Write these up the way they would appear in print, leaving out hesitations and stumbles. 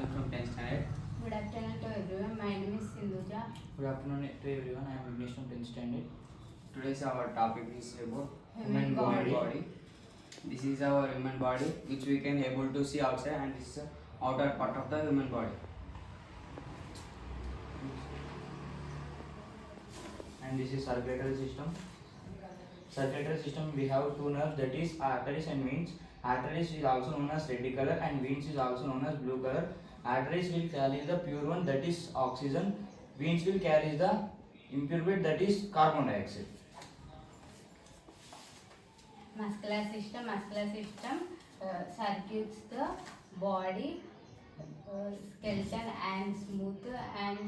Arjun from 10th standard. Good afternoon to everyone. My name is Sindhuja. Good afternoon to everyone. I am Vignesh from 10th standard. Today's our topic is about Human body. This is our human body which we can able to see outside, and this is the outer part of the human body. And this is circulatory system. Circulatory system, we have two nerves, that is arteries and veins. Arteries is also known as red color and veins is also known as blue color. Arteries will carry the pure one, that is oxygen. Veins will carry the impure bit, that is carbon dioxide. Muscular system circuits the body, skeleton and smooth, and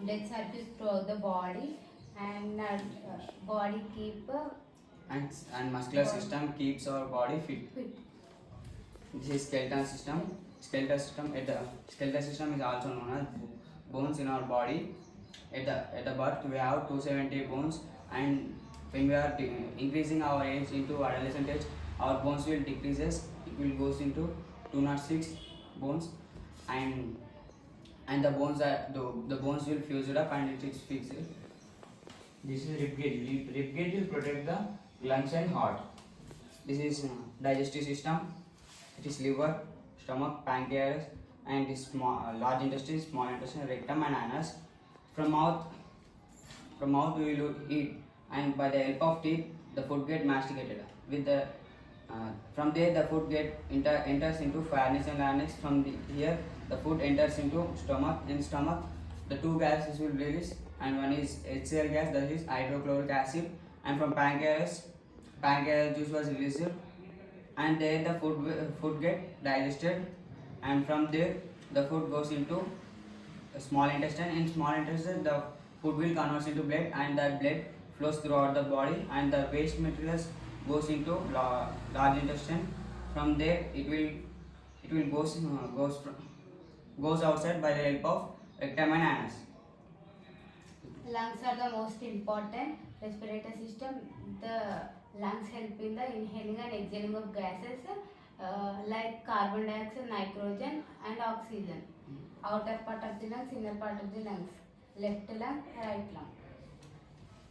blood circulates throughout the body, and body keep And muscular system keeps our body fit. This is skeletal system. Skeletal system is also known as bones in our body. At the birth we have 270 bones, and when we are increasing our age into adolescent age, our bones will decreases. It will goes into 206 bones, and the bones will fuse it up and it is fixed. This is rib cage. Rib cage will protect the lungs and heart. This is digestive system. It is liver, stomach, pancreas, and this large intestine, small intestine, rectum, and anus. From mouth we will eat, and by the help of teeth, the food get masticated. With the from there the food enters into pharynx and larynx. From here the food enters into stomach. In stomach, the two gases will release, and one is HCl gas, that is hydrochloric acid, and from pancreas juice was released, and there the food get digested, and from there the food goes into small intestine. In small intestine the food will convert into blood, and that blood flows throughout the body, and the waste materials goes into large intestine. From there it will goes outside by the help of rectum and anus. lungs are the most important respiratory system. The lungs help in the inhaling and exhaling of gases like carbon dioxide, nitrogen, and oxygen. Outer part of the lungs, inner part of the lungs, left lung, right lung.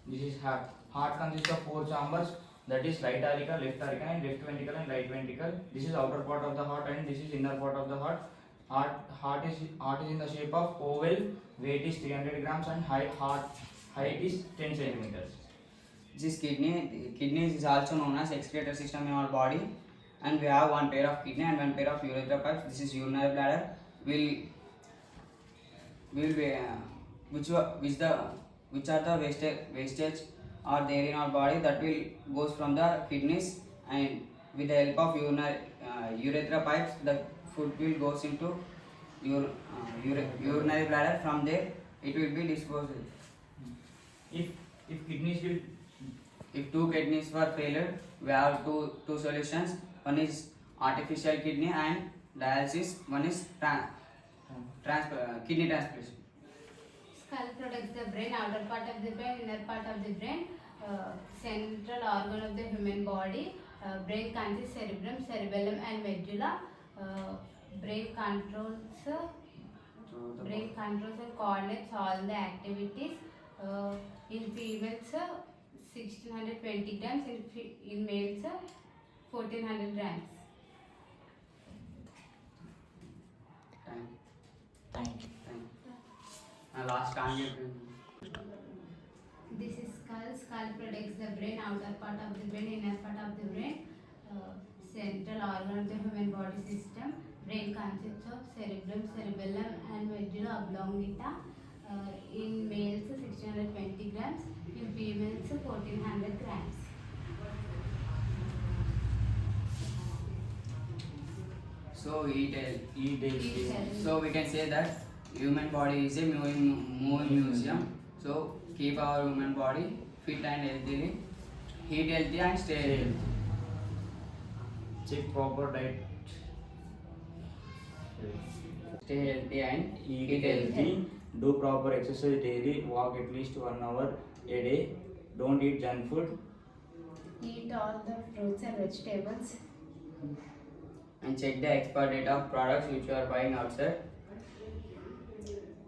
This is heart. Heart consists of four chambers, that is right auricle, left auricle, and left ventricle and right ventricle. This is outer part of the heart, and this is inner part of the heart. Heart is in the shape of oval. Weight is 300 grams and height is 10 centimeters. This kidneys is also known as excretory system in our body, and we have one pair of kidney and one pair of urethra pipes. This is urinary bladder. Which are the wastage are there in our body, that will goes from the kidneys, and with the help of urethra pipes the food will goes into urinary bladder. From there it will be disposed. If two kidneys were failed, we have two solutions. One is artificial kidney and dialysis. One is kidney transplantation. Skull protects the brain, outer part of the brain, inner part of the brain, central organ of the human body. Brain consists cerebrum, cerebellum, and medulla. Brain controls and coordinates all the activities. In females, 1620 grams. In males, 1400 grams. Thank you. Last target. This is skull. Skull protects the brain, outer part of the brain, inner part of the brain, central organ of the human body system. Brain consists of cerebrum, cerebellum, and medulla oblongata. In males, 1620 grams. In females, 1400 grams. So So we can say that human body is a moving museum. So keep our human body fit and healthy, eat healthy and stay healthy. Check proper diet. Stay healthy and Eat healthy. Do proper exercise daily. Walk at least 1 hour a day. Don't eat junk food. Eat all the fruits and vegetables. And check the expire date of products which you are buying outside.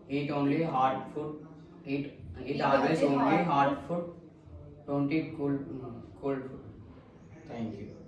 Eat only hot food. Eat always only only hot hot food. Don't eat cold food. Thank you.